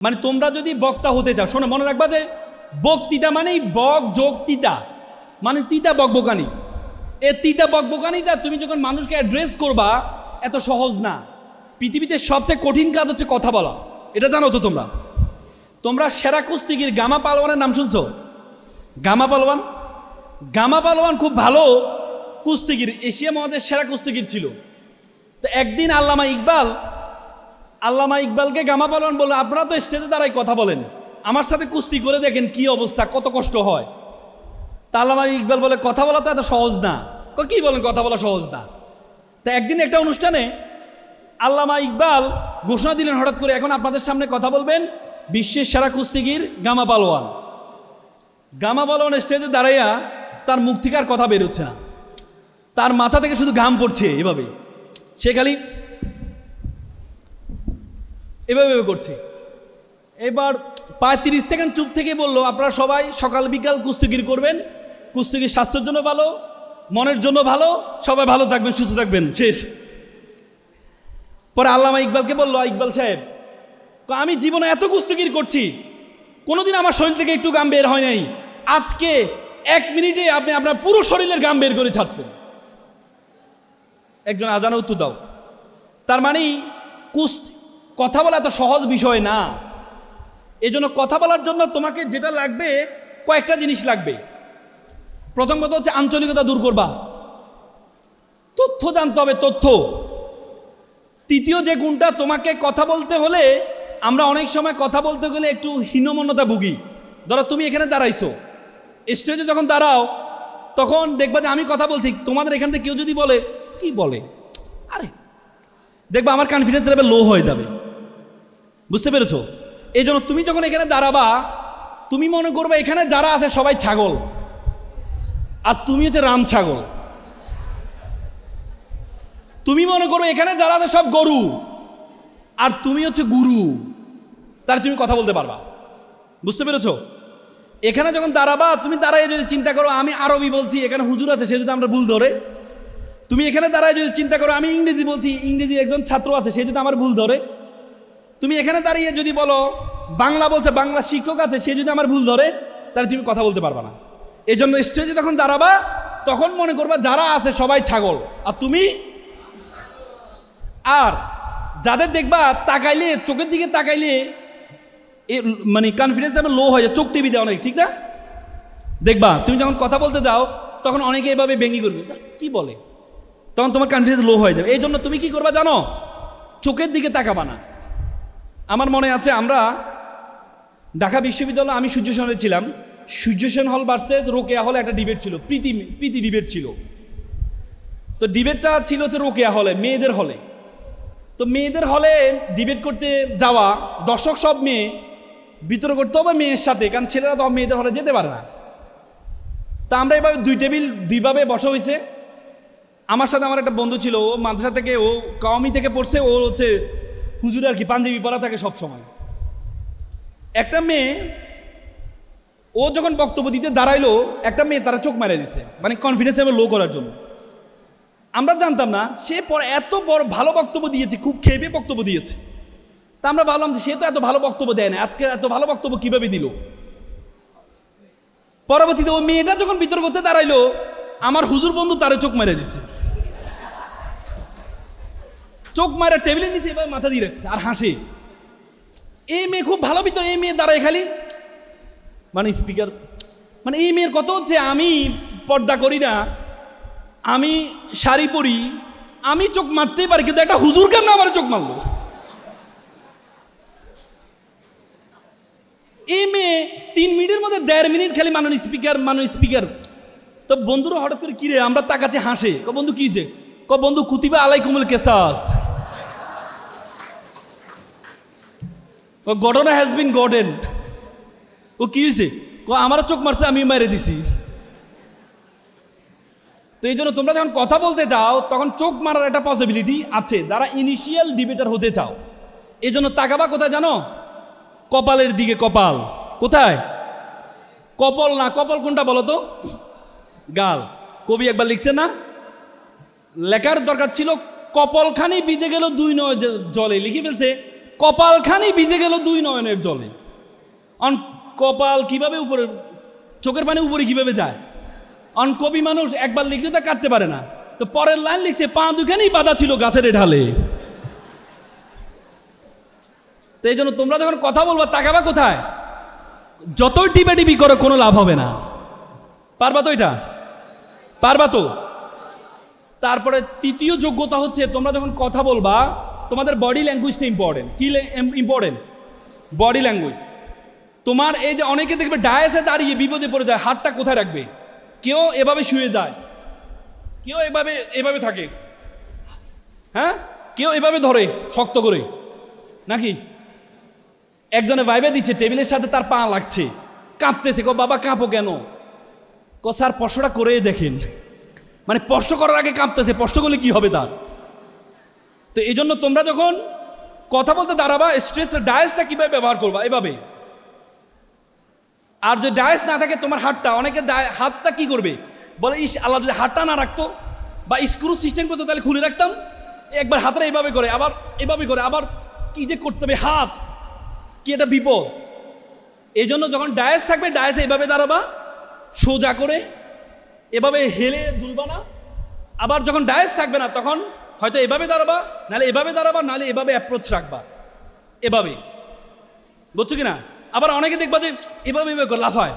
মানে তোমরা যদি বক্তা হতে চাও, শোনো মনে রাখবা যে বক্তৃতা মানেই বক যোগ তিতা, মানে তিতা বকবকানি। এ তিতা বকবকানিটা তুমি যখন মানুষকে অ্যাড্রেস করবা এত সহজ না। পৃথিবীতে সবচেয়ে কঠিন কাজ হচ্ছে কথা বলা, এটা জানো তো তোমরা? তোমরা সেরা কুস্তিগির গামা পালোয়ানের নাম শুনছো? গামা পালোয়ান, গামা পালোয়ান খুব ভালো কুস্তিগির, এশিয়া মহাদেশের সেরা কুস্তিগির ছিল। তো একদিন আল্লামা ইকবালকে গামা পালোয়ান বললো, আপনারা তো স্টেজে দাঁড়াই কথা বলেন, আমার সাথে কুস্তি করে দেখেন কি অবস্থা, কত কষ্ট হয়। তা আল্লামা ইকবাল বলে, কথা বলা তো এত সহজ না। কি বলেন কথা বলা সহজ না? তা একদিন একটা অনুষ্ঠানে আল্লামা ইকবাল ঘোষণা দিলেন হঠাৎ করে, এখন আপনাদের সামনে কথা বলবেন বিশ্বের সেরা কুস্তিগির গামা পালোয়ান। গামা পালোয়ান স্টেজে দাঁড়াইয়া তার মুখ থেকে আর কথা বেরোচ্ছে না, তার মাথা থেকে শুধু ঘাম পড়ছে, এভাবে সে খালি এভাবে করছে। এবার প্রায় 30 সেকেন্ড চুপ থেকে বললো, আপনারা সবাই সকাল বিকাল কুস্তিগির করবেন, কুস্তিগির স্বাস্থ্যের জন্য ভালো, মনের জন্য ভালো, সবাই ভালো থাকবেন, সুস্থ থাকবেন, শেষ। পরে আল্লামা ইকবালকে বললো, ইকবাল সাহেব, আমি জীবনে এত কুস্তিগির করছি, কোনোদিন আমার শরীর থেকে একটু ঘাম বের হয় নাই, আজকে 1 মিনিটে আপনি আপনার পুরো শরীরের ঘাম বের করে ছাড়ছেন। একজন আজানে উত্তর দাও। তার মানে কথা বলা এত সহজ বিষয় না। এই জন্য কথা বলার জন্য তোমাকে যেটা লাগবে, কয়েকটা জিনিস লাগবে। প্রথম কথা হচ্ছে আঞ্চলিকতা দূর করবা, তথ্য জানতে হবে, তথ্য। তৃতীয় যে গুণটা, তোমাকে কথা বলতে হলে, আমরা অনেক সময় কথা বলতে গেলে একটু হীনমন্যতা ভুগি। ধরো তুমি এখানে দাঁড়াইছো, স্টেজে যখন দাঁড়াও তখন দেখবা যে আমি কথা বলছি, তোমাদের এখান থেকে কেউ যদি বলে কি বলে, আরে দেখবা আমার কনফিডেন্স লেভেল লো হয়ে যাবে। বুঝতে পেরেছো? এই জন্য তুমি যখন এখানে দাঁড়াবা, তুমি মনে করবে এখানে যারা আছে সবাই ছাগল, আর তুমি হচ্ছে রাম ছাগল। তুমি মনে করবে এখানে যারা আছে সব গরু, আর তুমি হচ্ছে গুরু, তাহলে তুমি কথা বলতে পারবা। বুঝতে পেরেছো? এখানে যখন দাঁড়াবা, তুমি দাঁড়ায় যদি চিন্তা করো আমি আরবি বলছি, এখানে হুজুর আছে, সে যদি আমরা ভুল ধরে। তুমি এখানে দাঁড়ায় যদি চিন্তা করো আমি ইংরেজি বলছি, ইংরেজি একজন ছাত্র আছে, সে যদি আমার ভুল ধরে। তুমি এখানে দাঁড়িয়ে যদি বলো বাংলা বলছে, বাংলা শিক্ষক আছে, সে যদি আমার ভুল ধরে, তাহলে তুমি কথা বলতে পারবা না। এই জন্য স্টেজে যখন দাঁড়াবা তখন মনে করবা যারা আছে সবাই ছাগল, আর তুমি। আর যাদের দেখবা তাকাইলে, চোখের দিকে তাকাইলে মানে কনফিডেন্স আমার লো হয়ে যায়, চোখ টিভি দেয় অনেক, ঠিক না? দেখবা তুমি যখন কথা বলতে যাও তখন অনেকে এভাবে ব্যঙ্গি করবে, কি বলে, তখন তোমার কনফিডেন্স লো হয়ে যাবে। এই জন্য তুমি কি করবা জানো? চোখের দিকে তাকাবা না। আমার মনে আছে আমরা ঢাকা বিশ্ববিদ্যালয়ে, আমি সূর্য সেন হলে ছিলাম, সূর্য সেন হল ভার্সেস রোকেয়া হলে একটা ডিবেট ছিল, প্রীতি ডিবেট ছিল। তো ডিবেটটা ছিল হচ্ছে রোকেয়া হলে, মেয়েদের হলে। তো মেয়েদের হলে ডিবেট করতে যাওয়া, দর্শক সব মেয়ে, বিতর্ক করতে হবে মেয়ের সাথে, কারণ ছেলেরা তো মেয়েদের হলে যেতে পারে না। তা আমরা এভাবে 2 টেবিল 2ভাবে বসা হয়েছে। আমার সাথে আমার একটা বন্ধু ছিল, ও মাদ্রাসা থেকে, ও কওমি থেকে পড়ছে, ও হচ্ছে হুজুর আর কি, পাঞ্জাবি পরা থাকে সব সময়। একটা মেয়ে, ও যখন বক্তব্য দিতে দাঁড়াইলো, একটা মেয়ে তারা চোখ মারিয়ে দিছে, মানে কনফিডেন্স লেভেল লো করার জন্য। আমরা জানতাম না সে পরে এত বড় ভালো বক্তব্য দিয়েছে, খুব খেপে বক্তব্য দিয়েছে। তা আমরা ভাবলাম যে সে তো এত ভালো বক্তব্য দেয় না, আজকে এত ভালো বক্তব্য কিভাবে দিল। পরবর্তীতে ওই মেয়েটা যখন বিতর্ক করতে দাঁড়াইলো, আমার হুজুর বন্ধু তারে চোখ মারিয়ে দিচ্ছে, চোখ মারা টেবিলের নিচে এবার মাথা দিয়ে রাখছে আর হাসে। এই মেয়ে খুব ভালো বিতর্ক, এই মেয়ে দাঁড়ায় খালি মানে স্পিকার, মানে এই মেয়ের কত হচ্ছে, আমি পর্দা করি না, আমি শাড়ি পরি, আমি চোখ মারতেই পারি, কিন্তু একটা হুজুর কেন আমার চোখ মারলো। এই মেয়ে 3 মিনিটের মধ্যে 1.5 মিনিট খালি মানুষ স্পিকার। তো বন্ধুরা হঠাৎ করে কিরে, আমরা তাকাচ্ছি, হাসে। বন্ধু কিছে? বন্ধু কুতিবা আলাইকুমুল কেসাস, ঘটনা হ্যাজ বিন গটেন। ও কি হয়েছে? আমারও চোখ মারছে, আমি মেরে দিছি। তো এই জন্য তোমরা যখন কথা বলতে যাও তখন চোখ মারার একটা পসিবিলিটি আছে, যারা ইনিশিয়াল ডিবেটার হতে চাও। এই জন্য তাকাবা কোথায় জানো? কপালের দিকে। কপাল কোথায়? কপাল না, কপাল কোনটা বলো তো? গাল। কবি একবার লিখছে না, লেখার দরকার ছিল কপালখানি ভিজে গেল 2 নয় জলে, লিখে ফেলছে কপালখানি ভিজে গেল দুই নয়নের জলে। অন কপাল কিভাবে উপরে, চোখের পানি উপরে কিভাবে যায়? অন কবি মানুষ একবার লিখলে তা কাটতে পারে না, তো পরের লাইন লিখছে পা দুখানি বাঁধা ছিল গাছের ঢালে। তো এই জন্য তোমরা যখন কথা বলবা তাকাবা কোথায়? যতই টিপি করো কোনো লাভ হবে না। পারবা তো? এটা পারবা তো? তারপরে তৃতীয় যোগ্যতা হচ্ছে তোমরা যখন কথা বলবা তোমাদের বডি ল্যাঙ্গুয়েজটা ইম্পর্টেন্ট। কি ইম্পর্টেন্ট? Body language. তোমার এই যে অনেকে দেখবে ডায়াসে দাঁড়িয়ে বিপদে পড়ে যায়, হাতটা কোথায় রাখবে? কেউ এভাবে শুয়ে যায়, কেউ এভাবে এভাবে থাকে, হ্যাঁ, কেউ এভাবে ধরে শক্ত করে, নাকি? একজনে ভাইবে দিচ্ছে টেবিলের সাথে তার পা লাগছে, কাঁপতেছে। বাবা কাঁপো কেন? স্যার স্পর্শটা করে দেখেন। মানে স্পর্শ করার আগে কাঁপতেছে, স্পর্শ করলে কি হবে তার? তো এই জন্য তোমরা যখন কথা বলতে দাঁড়াবা স্ট্রেস ডায়াসটা কিভাবে ব্যবহার করবা? এভাবে। আর যদি ডায়াস না থাকে তোমার হাতটা, অনেকে হাতটা কি করবে বলে, ইস আল্লাহ যদি হাতটা না রাখতো বা স্ক্রু সিস্টেম করতো তাহলে খুলে রাখতাম। একবার হাতটা এইভাবে করে, আবার এভাবে করে, আবার কি যে করতে হবে, হাত কি এটা বিপদ। এই জন্য যখন ডায়াস থাকবে ডায়াসে এভাবে দাঁড়াবা, সোজা করে এভাবে হেলে দুলবা না। আবার যখন ডায়াস থাকবে না তখন হয়তো এভাবে দাঁড়াবা, নাহলে এভাবে দাঁড়াবা, নাহলে এভাবে অ্যাপ্রোচ রাখবা, এভাবে। বুঝছো কি না? আবার অনেকে দেখবা যে এভাবে এভাবে করে লাফায়,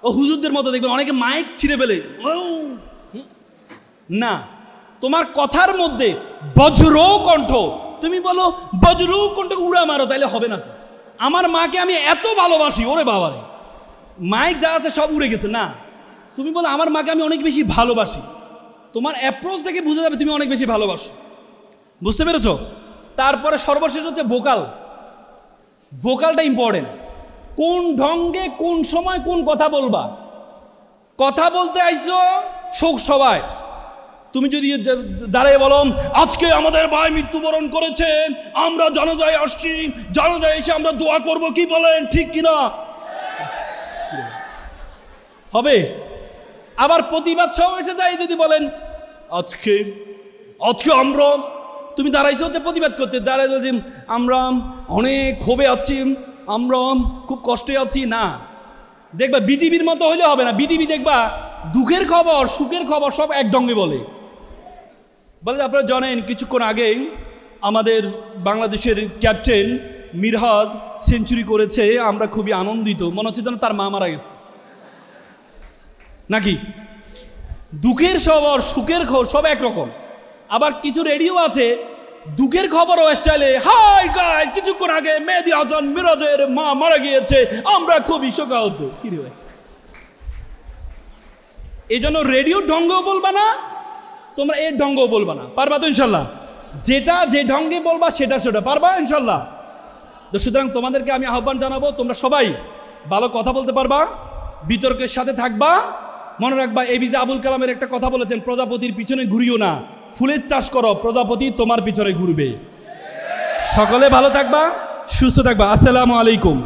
ও হুজুরদের মতো দেখবে অনেকে মাইক ছিঁড়ে ফেলে। না, তোমার কথার মধ্যে বজ্র কণ্ঠ, তুমি বলো বজ্র কণ্ঠ উড়া মারো, তাইলে হবে না। আমার মাকে আমি এত ভালোবাসি, ওরে বাবারে, মাইক যা আছে সব উড়ে গেছে। না, তুমি বলো আমার মাকে আমি অনেক বেশি ভালোবাসি, তোমার অ্যাপ্রোচ থেকে বুঝে যাবে তুমি অনেক বেশি ভালোবাসো। বুঝতে পেরেছ? তারপরে সর্বশেষ হচ্ছে ভোকাল। ভোকালটা ইম্পর্টেন্ট। কোন ঢঙ্গে কোন সময় কোন কথা বলবা। কথা বলতে আইছো শোক সবাই, তুমি যদি দাঁড়িয়ে বলো আজকে আমাদের ভাই মৃত্যুবরণ করেছেন, আমরা জানাজায় আসছি, জানাজায় এসে আমরা দোয়া করব, কি বলেন ঠিক কিনা? হবে? আবার প্রতিবাদ সহ এসে যায় যদি বলেন আজকে আমরা, তুমি দাঁড়াইছো হচ্ছে প্রতিবাদ করতে, দাঁড়াই যে আমরা অনেক ক্ষোভে আছি, আমরা খুব কষ্টে আছি। না, দেখবা বিটিভির মতো হইলে হবে না। বিটিভি দেখবা দুঃখের খবর সুখের খবর সব এক ডঙ্গে বলে। আপনারা জানেন কিছুক্ষণ আগেই আমাদের বাংলাদেশের ক্যাপ্টেন মিরহাজ সেঞ্চুরি করেছে, আমরা খুবই আনন্দিত। মনে হচ্ছে যেন তার মা মারা গেছে, নাকি? দুঃখের খবর সুখের খবর সব একরকম। আবার কিছু রেডিও আছে দুঃখের খবরও স্টাইলে, হাই গাইস কিছুক্ষণ আগে মেহেদী হাসান মিরাজের মা মারা গিয়েছে, আমরা খুবই শোকাহত। কি রে ভাই, এই জন্য রেডিও ঢঙ্গও বলবা না, তোমরা এর ঢঙ্গও বলবা না। পারবা তো ইনশাল্লাহ? যেটা যে ঢঙ্গে বলবা সেটা পারবা ইনশাল্লাহ? তো সুতরাং তোমাদেরকে আমি আহ্বান জানাবো, তোমরা সবাই ভালো কথা বলতে পারবা, বিতর্কের সাথে থাকবা। মনে রাখবা এপিজে আবুল কালামের একটা কথা বলেছেন, প্রজাপতির পিছনে ঘুরিও না, ফুলের চাষ করো, প্রজাপতি তোমার পিছনে ঘুরবে। সকলে ভালো থাকবা, সুস্থ থাকবা। আসসালামু আলাইকুম।